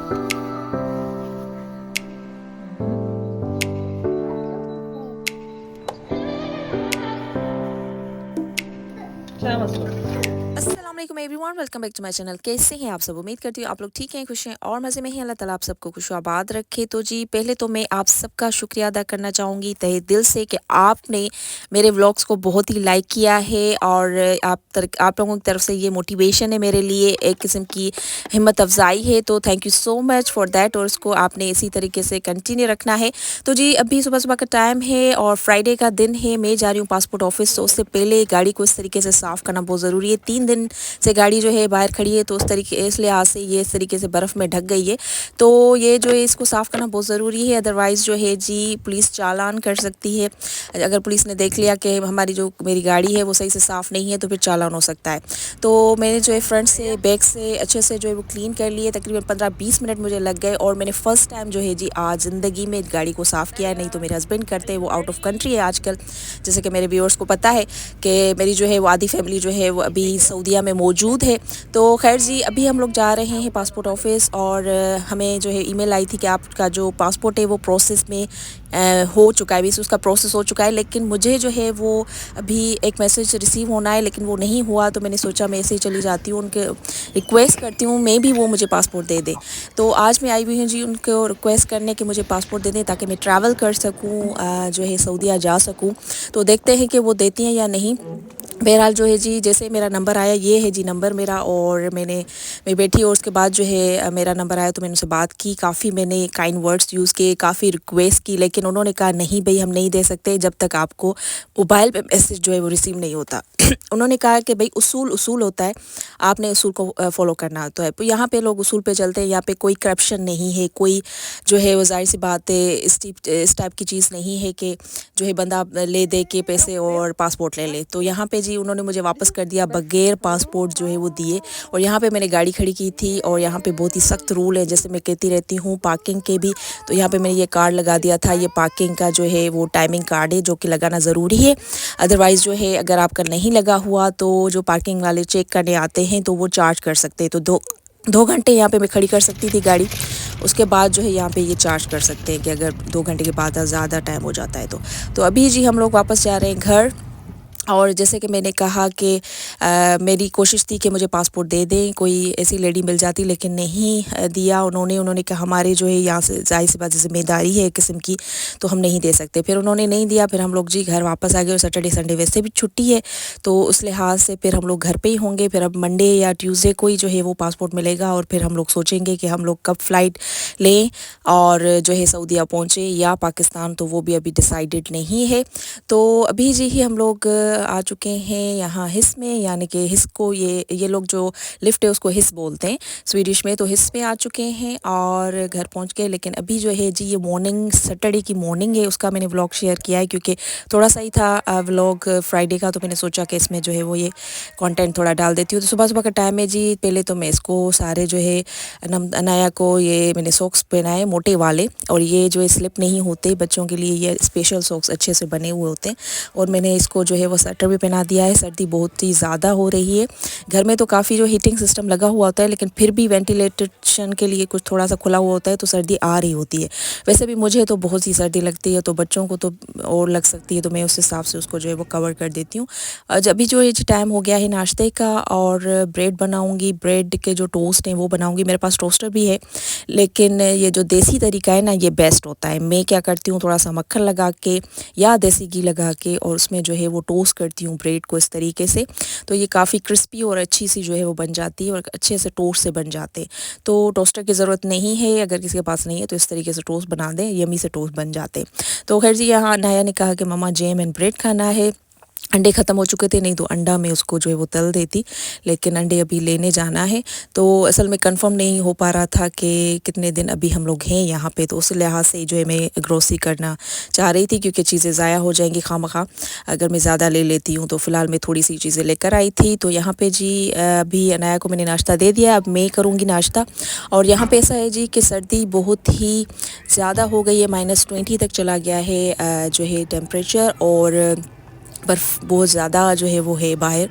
क्या मसला? अस्सलाम वालेकुम everyone, welcome back to my channel. कैसे हैं आप सब? उम्मीद करती हूँ आप लोग ठीक हैं, खुश हैं और मज़े में हैं। अल्लाह ताला आप सबको खुश आबाद रखे। तो जी पहले तो मैं आप सबका शुक्रिया अदा करना चाहूँगी तहे दिल से कि आपने मेरे व्लॉग्स को बहुत ही लाइक किया है और आप लोगों की तरफ से ये मोटिवेशन है मेरे लिए, एक किस्म की हिम्मत अफजाई है। तो thank you so much for that और इसको आपने इसी तरीके से कंटिन्यू रखना है। तो जी अभी सुबह सुबह का टाइम है और फ्राइडे का दिन है। मैं जा रही हूँ पासपोर्ट ऑफिस, तो उससे पहले गाड़ी को इस तरीके से साफ़ करना बहुत ज़रूरी है। 3 दिन से गाड़ी जो है बाहर खड़ी है, तो उस तरीके इस लिहाज से ये इस तरीके से बर्फ़ में ढक गई है। तो ये जो है इसको साफ़ करना बहुत ज़रूरी है, अदरवाइज़ जो है जी पुलिस चालान कर सकती है। अगर पुलिस ने देख लिया कि हमारी जो मेरी गाड़ी है वो सही से साफ़ नहीं है तो फिर चालान हो सकता है। तो मैंने जो है फ्रंट से बैक से अच्छे से जो है वो क्लीन कर लिए। तकरीबन 15-20 मिनट मुझे लग गए और मैंने फ़र्स्ट टाइम जो है जी आज ज़िंदगी में गाड़ी को साफ़ किया है। नहीं तो मेरे हस्बैंड करते हैं, वो आउट ऑफ कंट्री है आजकल। जैसे कि मेरे व्यूअर्स को पता है कि मेरी जो है वो आधी फैमिली जो है वो अभी सऊदीया में मौजूद है। तो खैर जी अभी हम लोग जा रहे हैं पासपोर्ट ऑफिस और हमें जो है ईमेल आई थी कि आपका जो पासपोर्ट है वो प्रोसेस में हो चुका है, बीस उसका प्रोसेस हो चुका है। लेकिन मुझे जो है वो अभी एक मैसेज रिसीव होना है, लेकिन वो नहीं हुआ। तो मैंने सोचा मैं ऐसे ही चली जाती हूँ, उनके रिक्वेस्ट करती हूँ, मे भी वो मुझे पासपोर्ट दे दें। तो आज मैं आई हुई हूँ जी उनको रिक्वेस्ट करने कि मुझे पासपोर्ट दे दें ताकि मैं ट्रैवल कर सकूँ, जो है सऊदीया जा सकूँ। तो देखते हैं कि वो देती हैं या नहीं। बहरहाल जो है जी जैसे मेरा नंबर आया, ये है जी नंबर मेरा, और मैं बैठी और उसके बाद जो है मेरा नंबर आया तो मैंने उनसे बात की। काफ़ी मैंने काइंड वर्ड्स यूज़ किए, काफ़ी रिक्वेस्ट की, लेकिन उन्होंने कहा नहीं भाई हम नहीं दे सकते जब तक आपको मोबाइल पे मैसेज जो है वो रिसीव नहीं होता। उन्होंने कहा कि भाई उसूल उसूल होता है, आपने उसूल को फॉलो करना होता है। तो यहाँ पे लोग उसूल पे चलते हैं, यहाँ पे कोई करप्शन नहीं है, कोई जो है वो जाहिर सी बात है इस टाइप की चीज़ नहीं है कि जो है बंदा ले दे के पैसे और पासपोर्ट ले ले। तो यहाँ पे जी उन्होंने मुझे वापस कर दिया बगैर पासपोर्ट जो है वो दिए। और यहाँ पे मैंने गाड़ी खड़ी की थी और यहाँ पे बहुत ही सख्त रूल है, जैसे मैं कहती रहती हूँ पार्किंग के भी। तो यहाँ पे मैंने ये कार्ड लगा दिया था, ये पार्किंग का जो है वो टाइमिंग कार्ड है जो कि लगाना ज़रूरी है। अदरवाइज़ जो है अगर आपका नहीं लगा हुआ तो जो पार्किंग वाले चेक करने आते हैं तो वो चार्ज कर सकते हैं। तो 2 घंटे यहाँ पे मैं खड़ी कर सकती थी गाड़ी, उसके बाद जो है यहाँ पे ये चार्ज कर सकते हैं कि अगर 2 घंटे के बाद ज़्यादा टाइम हो जाता है तो अभी जी हम लोग वापस जा रहे हैं घर। और जैसे कि मैंने कहा कि मेरी कोशिश थी कि मुझे पासपोर्ट दे दें, कोई ऐसी लेडी मिल जाती, लेकिन नहीं दिया उन्होंने कहा हमारे जो है यहाँ से जाहिर सी बात ज़िम्मेदारी है एक किस्म की, तो हम नहीं दे सकते। फिर उन्होंने नहीं दिया, फिर हम लोग जी घर वापस आ गए। और सैटरडे संडे वैसे भी छुट्टी है, तो उस लिहाज से फिर हम लोग घर पे ही होंगे। फिर अब मंडे या ट्यूसडे को ही जो है वो पासपोर्ट मिलेगा और फिर हम लोग सोचेंगे कि हम लोग कब फ़्लाइट लें और जो है सऊदीया पहुँचे या पाकिस्तान, तो वो भी अभी डिसाइडेड नहीं है। तो अभी जी ही हम लोग आ चुके हैं यहाँ हिस में, यानी कि हिस को ये लोग जो लिफ्ट है उसको हिस बोलते हैं स्वीडिश में। तो हिस में आ चुके हैं और घर पहुँच गए। लेकिन अभी जो है जी ये मॉर्निंग सैटरडे की मॉर्निंग है, उसका मैंने व्लॉग शेयर किया है क्योंकि थोड़ा सा ही था व्लॉग फ्राइडे का, तो मैंने सोचा कि इसमें जो है वो ये कंटेंट थोड़ा डाल देती हूँ। तो सुबह सुबह का टाइम है जी। पहले तो मैं इसको सारे जो है अनाया को ये मैंने सॉक्स पहनाए मोटे वाले, और ये जो है स्लिप नहीं होते बच्चों के लिए, ये स्पेशल सॉक्स अच्छे से बने हुए होते हैं। और मैंने इसको जो है वो स्वेटर भी पहना दिया है, सर्दी बहुत ही ज़्यादा हो रही है। घर में तो काफ़ी जो हीटिंग सिस्टम लगा हुआ होता है, लेकिन फिर भी वेंटिलेशन के लिए कुछ थोड़ा सा खुला हुआ होता है तो सर्दी आ रही होती है। वैसे भी मुझे तो बहुत सी सर्दी लगती है, तो बच्चों को तो और लग सकती है, तो मैं उस हिसाब से उसको जो है वो कवर कर देती हूँ। आज अभी जो ये टाइम हो गया है नाश्ते का, और ब्रेड बनाऊँगी, ब्रेड के जो टोस्ट हैं वो बनाऊँगी। मेरे पास टोस्टर भी है, लेकिन ये जो देसी तरीका है ना ये बेस्ट होता है। मैं क्या करती हूँ, थोड़ा सा मक्खन लगा के या देसी घी लगा के और उसमें जो है वो टोस्ट करती हूँ ब्रेड को इस तरीके से। तो ये काफ़ी क्रिस्पी और अच्छी सी जो है वो बन जाती है और अच्छे से टोस्ट से बन जाते हैं। तो टोस्टर की ज़रूरत नहीं है, अगर किसी के पास नहीं है तो इस तरीके से टोस्ट बना दें, यमी से टोस्ट बन जाते हैं। तो खैर जी यहाँ नाया ने कहा कि मम्मा जैम एंड ब्रेड खाना है। अंडे ख़त्म हो चुके थे, नहीं तो अंडा मैं उसको जो है वो तल देती, लेकिन अंडे अभी लेने जाना है। तो असल में कंफर्म नहीं हो पा रहा था कि कितने दिन अभी हम लोग हैं यहाँ पे, तो उस लिहाज से जो है मैं ग्रोसरी करना चाह रही थी क्योंकि चीज़ें ज़ाया हो जाएंगी खामखा अगर मैं ज़्यादा ले लेती हूँ। तो फ़िलहाल मैं थोड़ी सी चीज़ें लेकर आई थी। तो यहाँ पे जी अभी अनाया को मैंने नाश्ता दे दिया, अब मैं करूँगी नाश्ता। और यहाँ पे ऐसा है जी कि सर्दी बहुत ही ज़्यादा हो गई है, -20 तक चला गया है जो है टेम्परेचर। और बर्फ़ बहुत ज़्यादा जो है वो है बाहर,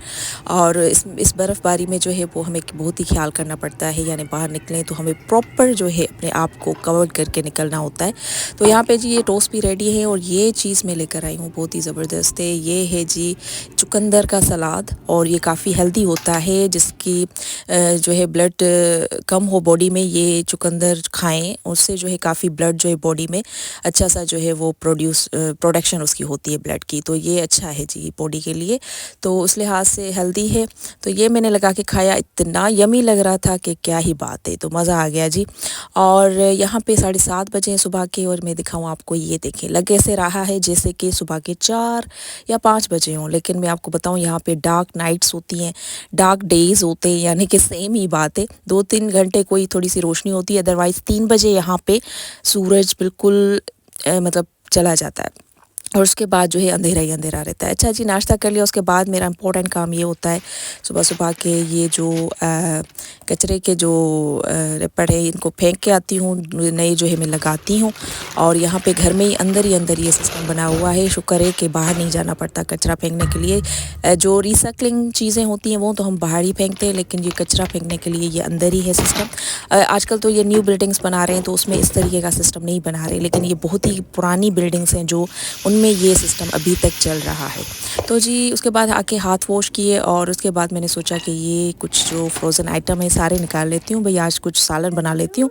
और इस बर्फ़बारी में जो है वो हमें बहुत ही ख्याल करना पड़ता है, यानी बाहर निकलें तो हमें प्रॉपर जो है अपने आप को कवर करके निकलना होता है। तो यहाँ पे जी ये टोस्ट भी रेडी है, और ये चीज़ मैं लेकर आई हूँ बहुत ही ज़बरदस्त है। ये है जी चुकंदर का सलाद, और ये काफ़ी हेल्दी होता है, जिसकी जो है ब्लड कम हो बॉडी में, ये चुकंदर खाएं, उससे जो है काफ़ी ब्लड जो है बॉडी में अच्छा सा जो है वो प्रोडक्शन उसकी होती है ब्लड की, तो ये अच्छा है जी बॉडी के लिए, तो उस लिहाज से हेल्दी है। तो ये मैंने लगा के खाया, इतना यमी लग रहा था कि क्या ही बात है, तो मज़ा आ गया जी। और यहाँ पे 7:30 बजे हैं सुबह के, और मैं दिखाऊँ आपको, ये देखें लग ऐसे रहा है जैसे कि सुबह के 4 या 5 बजे हों, लेकिन मैं आपको बताऊँ यहाँ पे डार्क नाइट्स होती हैं, डार्क डेज़ होते हैं, यानी कि सेम ही बात है, 2-3 घंटे कोई थोड़ी सी रोशनी होती है, अदरवाइज़ 3 बजे यहाँ पे सूरज बिल्कुल मतलब चला जाता है, और उसके बाद जो है अंधेरा ही अंधेरा रहता है। अच्छा जी, नाश्ता कर लिया, उसके बाद मेरा इम्पोर्टेंट काम ये होता है सुबह सुबह के, ये जो कचरे के जो रैपर है इनको फेंक के आती हूँ, नए जो है मैं लगाती हूँ, और यहाँ पे घर में ही अंदर ये सिस्टम बना हुआ है, शुक्र है कि बाहर नहीं जाना पड़ता कचरा फेंकने के लिए। जो रिसाइकलिंग चीज़ें होती हैं वो तो हम बाहर ही फेंकते हैं, लेकिन ये कचरा फेंकने के लिए ये अंदर ही है सिस्टम। आजकल तो ये न्यू बिल्डिंग्स बना रहे हैं तो उसमें इस तरीके का सिस्टम नहीं बना रहे, लेकिन ये बहुत ही पुरानी बिल्डिंग्स हैं जो उनमें ये सिस्टम अभी तक चल रहा है। तो जी उसके बाद आके हाथ वॉश किए, और उसके बाद मैंने सोचा कि ये कुछ जो फ्रोज़न आइटम है सारे निकाल लेती हूँ, भाई आज कुछ सालन बना लेती हूँ।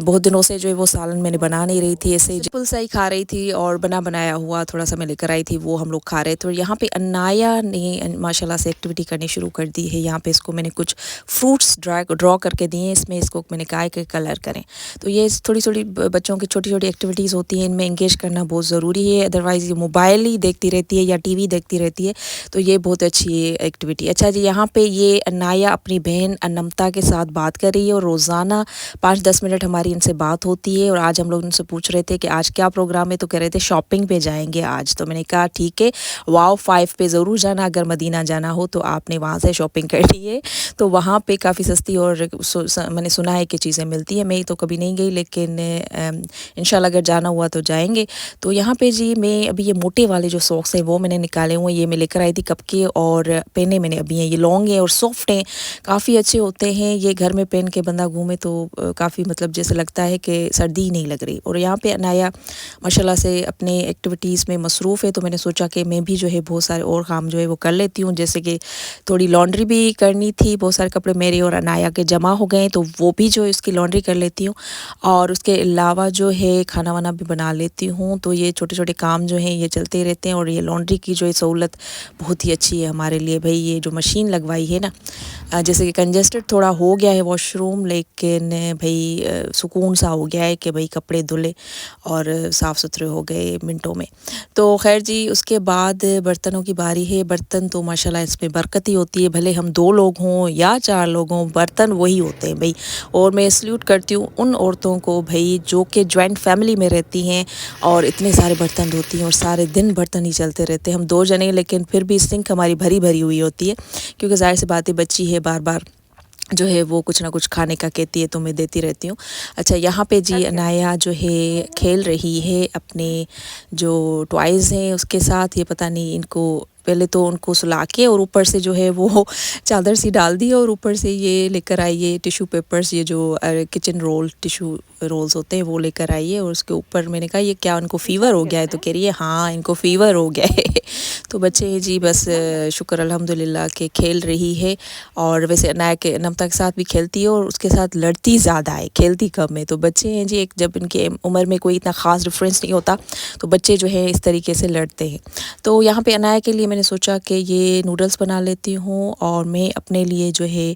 बहुत दिनों से जो है वो सालन मैंने बना नहीं रही थी, ऐसे सिंपल सा ही खा रही थी, और बना बनाया हुआ थोड़ा सा मैं लेकर आई थी, वो हम लोग खा रहे थे। और यहाँ पे अनाया ने माशाल्लाह से एक्टिविटी करनी शुरू कर दी है। यहाँ पे इसको मैंने कुछ फ्रूट्स ड्रॉ करके दिए हैं, इसमें इसको मैंने कहा कि कलर करें। तो ये थोड़ी थोड़ी बच्चों की छोटी छोटी एक्टिविटीज़ होती हैं, इनमें इंगेज करना बहुत ज़रूरी है, अदरवाइज़ ये मोबाइल ही देखती रहती है या टीवी देखती रहती है, तो ये बहुत अच्छी एक्टिविटी। अच्छा जी, यहाँ पे ये अनाया अपनी बहन अनमता के साथ बात कर रही है, और रोज़ाना 5-10 मिनट हमारी इनसे बात होती है। और आज हम लोग उनसे पूछ रहे थे कि आज क्या प्रोग्राम है, तो कह रहे थे शॉपिंग पे जाएंगे आज। तो मैंने कहा ठीक है, वाओ 5 पे ज़रूर जाना, अगर मदीना जाना हो तो आपने वहाँ से शॉपिंग करनी है, तो वहाँ पे काफ़ी सस्ती और मैंने सुना है कि चीज़ें मिलती है। मैं तो कभी नहीं गई, लेकिन इंशाल्लाह अगर जाना हुआ तो जाएंगे। तो यहाँ पे जी मैं अभी ये मोटे वाले जो सॉक्स हैं वो मैंने निकाले हुए हैं, ये मैं लेकर आई थी कब के, और पहने मैंने अभी हैं, ये लॉन्ग हैं और सॉफ्ट हैं, काफ़ी अच्छे होते हैं। ये घर में पहन के बंदा घूमे तो काफ़ी मतलब जैसे लगता है कि सर्दी ही नहीं लग रही। और यहाँ पे अनाया माशाल्लाह से अपने एक्टिविटीज़ में मसरूफ़ है, तो मैंने सोचा कि मैं भी जो है बहुत सारे और काम जो है वो कर लेती हूँ, जैसे कि थोड़ी लॉन्ड्री भी करनी थी, बहुत सारे कपड़े मेरे और अनाया के जमा हो गए, तो वो भी जो है उसकी लॉन्ड्री कर लेती हूँ, और उसके अलावा जो है खाना वाना भी बना लेती हूँ। तो ये छोटे छोटे काम जो हैं ये चलते रहते हैं, और ये लॉन्ड्री की जो सहूलत बहुत ही अच्छी है हमारे लिए। भाई ये जो मशीन लगवाई है ना, जैसे कि कंजेस्टेड थोड़ा हो गया है वॉशरूम, लेकिन भाई सुकून सा हो गया है कि भाई कपड़े धुले और साफ़ सुथरे हो गए मिनटों में। तो खैर जी, उसके बाद बर्तनों की बारी है। बर्तन तो माशाल्लाह इसमें बरकत ही होती है, भले हम 2 लोग हों या 4 लोग हों, बर्तन वही होते हैं भाई। और मैं सल्यूट करती हूँ उन औरतों को भाई जो कि जॉइंट फैमिली में रहती हैं और इतने सारे बर्तन धोती हैं, और सारे दिन बर्तन ही चलते रहते हैं। हम 2 जने, लेकिन फिर भी सिंक हमारी भरी भरी हुई होती है, क्योंकि ज़ाहिर सी बात है बच्ची है, बार बार जो है वो कुछ ना कुछ खाने का कहती है, तो मैं देती रहती हूँ। अच्छा, यहाँ पे जी अनाया जो है खेल रही है अपने जो टॉयज़ हैं उसके साथ। ये पता नहीं इनको पहले तो उनको सुला के और ऊपर से जो है वो चादर सी डाल दी, और ऊपर से ये लेकर आई है टिश्यू पेपर्स, ये जो किचन रोल टिश्यू रोल्स होते हैं वो लेकर आई है। और उसके ऊपर मैंने कहा ये क्या उनको फ़ीवर हो गया है, तो कह रही है हाँ इनको फ़ीवर हो गया है। तो बच्चे हैं जी, बस शुक्र अल्हम्दुलिल्लाह के खेल रही है। और वैसे अनाया के नमता के साथ भी खेलती है, और उसके साथ लड़ती ज़्यादा है, खेलती कम है। तो बच्चे हैं जी, एक जब इनके उम्र में कोई इतना ख़ास डिफरेंस नहीं होता, तो बच्चे जो है इस तरीके से लड़ते हैं। तो यहाँ पे अनाया के लिए मैंने सोचा कि ये नूडल्स बना लेती हूँ, और मैं अपने लिए जो है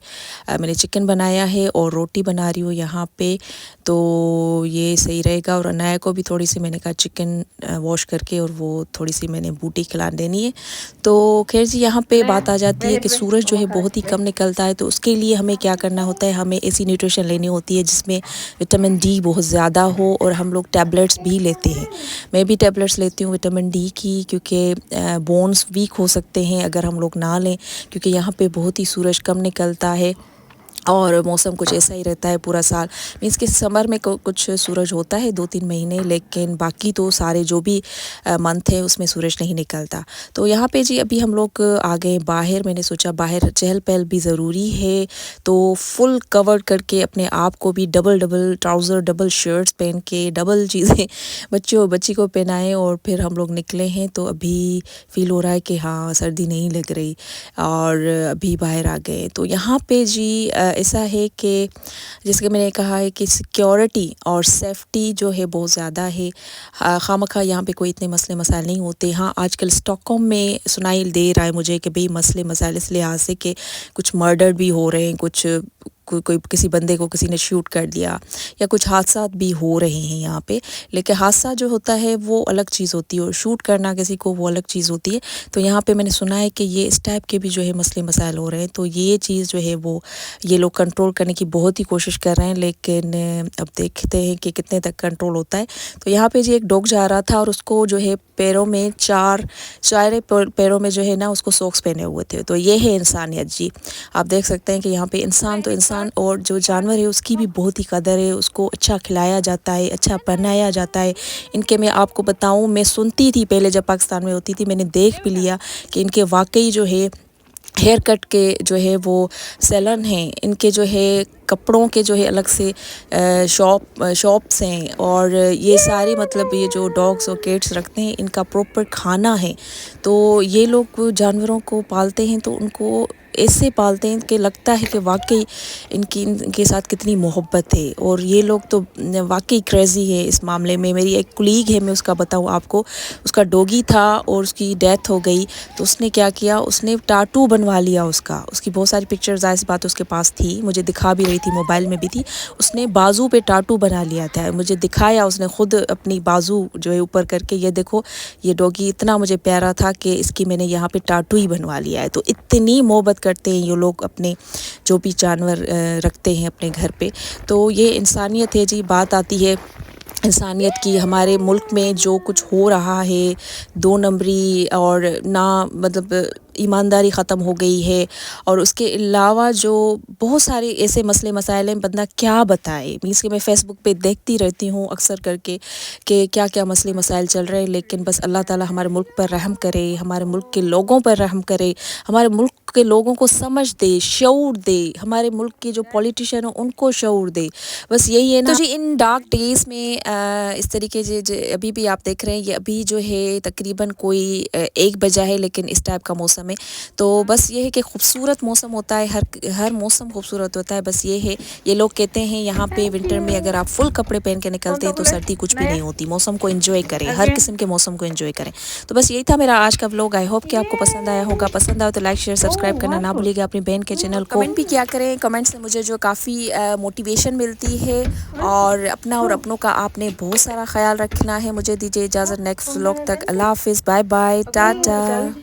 मैंने चिकन बनाया है और रोटी बना रही हूँ यहाँ पे, तो ये सही रहेगा। और अनाया को भी थोड़ी सी मैंने कहा चिकन वॉश करके और वो थोड़ी सी मैंने बूटी खिला देनी है। तो खैर जी, यहाँ पे बात आ जाती है कि सूरज जो है बहुत ही कम निकलता है, तो उसके लिए हमें क्या करना होता है, हमें ऐसी न्यूट्रिशन लेनी होती है जिसमें विटामिन डी बहुत ज़्यादा हो, और हम लोग टैबलेट्स भी लेते हैं। मैं भी टैबलेट्स लेती हूँ विटामिन डी की, क्योंकि बोन्स वीक हो सकते हैं अगर हम लोग ना लें, क्योंकि यहाँ पे बहुत ही सूरज कम निकलता है। और मौसम कुछ ऐसा ही रहता है पूरा साल। मीन्स कि समर में कुछ सूरज होता है 2-3 महीने, लेकिन बाकी तो सारे जो भी मंथ है उसमें सूरज नहीं निकलता। तो यहाँ पे जी अभी हम लोग आ गए बाहर। मैंने सोचा बाहर चहल-पहल भी ज़रूरी है, तो फुल कवर करके अपने आप को भी डबल ट्राउज़र, डबल शर्ट्स पहन के, डबल चीज़ें बच्चे और बच्ची को पहनाए और फिर हम लोग निकले हैं। तो अभी फ़ील हो रहा है कि हाँ, सर्दी नहीं लग रही और अभी बाहर आ गए। तो यहाँ पे जी ऐसा है कि जैसे कि मैंने कहा है कि सिक्योरिटी और सेफ्टी जो है बहुत ज़्यादा है। खामखा यहाँ पे कोई इतने मसले मसाइल नहीं होते। हाँ, आजकल स्टॉकहोम में सुनाई दे रहा है मुझे कि भाई मसले मसाइल इस लिहाज से कि कुछ मर्डर भी हो रहे हैं, कुछ कोई किसी बंदे को किसी ने शूट कर दिया या कुछ हादसात भी हो रहे हैं यहाँ पे। लेकिन हादसा जो होता है वो अलग चीज़ होती है और शूट करना किसी को वो अलग चीज़ होती है। तो यहाँ पे मैंने सुना है कि ये इस टाइप के भी जो है मसले मसाइल हो रहे हैं। तो ये चीज़ जो है वो ये लोग कंट्रोल करने की बहुत ही कोशिश कर रहे हैं, लेकिन अब देखते हैं कि कितने तक कंट्रोल होता है। तो यहाँ पे जी एक डॉग जा रहा था और उसको जो है पैरों में चारे पैरों में जो है ना उसको सॉक्स पहने हुए थे। तो ये है इंसानियत जी। आप देख सकते हैं कि यहाँ पे इंसान तो इंसान और जो जानवर है उसकी भी बहुत ही कदर है। उसको अच्छा खिलाया जाता है, अच्छा पहनाया जाता है। इनके मैं आपको बताऊँ, मैं सुनती थी पहले जब पाकिस्तान में होती थी, मैंने देख भी लिया कि इनके वाकई जो है हेयर कट के जो है वो सैलून हैं, इनके जो है कपड़ों के जो है अलग से शॉप्स हैं, और ये सारे मतलब ये जो डॉग्स और कैट्स रखते हैं इनका प्रॉपर खाना है। तो ये लोग जानवरों को पालते हैं तो उनको ऐसे पालते हैं कि लगता है कि वाकई इनके साथ कितनी मोहब्बत है। और ये लोग तो वाकई क्रेज़ी है इस मामले में। मेरी एक कुलीग है, मैं उसका बताऊँ आपको, उसका डॉगी था और उसकी डेथ हो गई। तो उसने क्या किया, उसने टाटू बनवा लिया उसकी बहुत सारी पिक्चर्स ज़ाहिर सी बात उसके पास थी, मुझे दिखा भी रही थी, मोबाइल में भी थी। उसने बाजू पे टाटू बना लिया था, मुझे दिखाया उसने खुद अपनी बाजू जो है ऊपर करके, ये देखो ये डॉगी इतना मुझे प्यारा था कि इसकी मैंने यहाँ पे टाटू ही बनवा लिया है। तो इतनी मोहब्बत करते हैं ये लोग अपने जो भी जानवर रखते हैं अपने घर पे। तो ये इंसानियत है जी। बात आती है इंसानियत की, हमारे मुल्क में जो कुछ हो रहा है, 2 नंबरी और ना मतलब ईमानदारी ख़त्म हो गई है, और उसके अलावा जो बहुत सारे ऐसे मसले मसाइल हैं, बंदा क्या बताए। मीन्स कि मैं फ़ेसबुक पे देखती रहती हूँ अक्सर करके कि क्या-क्या मसले मसाइल चल रहे हैं। लेकिन बस अल्लाह ताला हमारे मुल्क पर रहम करे, हमारे मुल्क के लोगों पर रहम करे, हमारे मुल्क के लोगों को समझ दे, शऊर दे, हमारे मुल्क के जो पॉलिटिशियन हैं उनको शऊर दे। बस यही है ना। तो जी इन डार्क डेज़ में इस तरीके से अभी भी आप देख रहे हैं, ये अभी जो है तकरीबन कोई 1 बजा है, लेकिन इस टाइप का मौसम है। तो बस ये है कि खूबसूरत मौसम होता है, हर मौसम खूबसूरत होता है। बस ये है, ये लोग कहते हैं यहाँ पे विंटर में अगर आप फुल कपड़े पहन के निकलते हैं तो सर्दी कुछ भी नहीं होती। मौसम को एंजॉय करें, हर किस्म के मौसम को एंजॉय करें। तो बस यही था मेरा आज का व्लॉग। आई होप कि आपको पसंद आया होगा। पसंद आया तो लाइक शेयर सब्सक्राइब करना ना भूलिएगा। अपनी बहन के चैनल को कमेंट भी किया करें। कमेंट से मुझे जो काफ़ी मोटिवेशन मिलती है, और अपना और अपनों का आपने बहुत सारा ख्याल रखना है। मुझे दीजिए इजाज़त नेक्स्ट व्लॉग तक। अल्लाह हाफिज़, बाय बाय, टाटा।